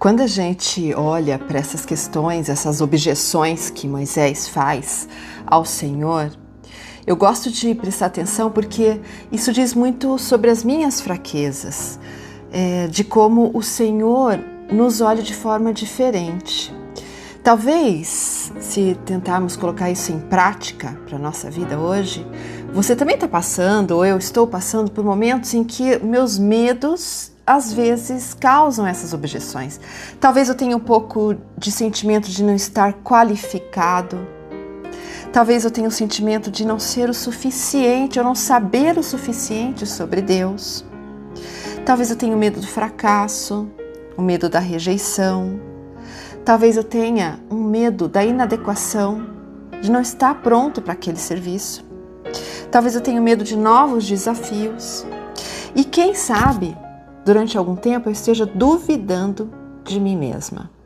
Quando a gente olha para essas questões, essas objeções que Moisés faz ao Senhor, eu gosto de prestar atenção porque isso diz muito sobre as minhas fraquezas, de como o Senhor nos olha de forma diferente. Talvez, se tentarmos colocar isso em prática para a nossa vida hoje, você também está passando, ou eu estou passando por momentos em que meus medos às vezes causam essas objeções. Talvez eu tenha um pouco de sentimento de não estar qualificado. Talvez eu tenha o sentimento de não ser o suficiente, ou não saber o suficiente sobre Deus. Talvez eu tenha o medo do fracasso, o medo da rejeição. Talvez eu tenha um medo da inadequação, de não estar pronto para aquele serviço. Talvez eu tenha medo de novos desafios. E quem sabe, durante algum tempo eu esteja duvidando de mim mesma.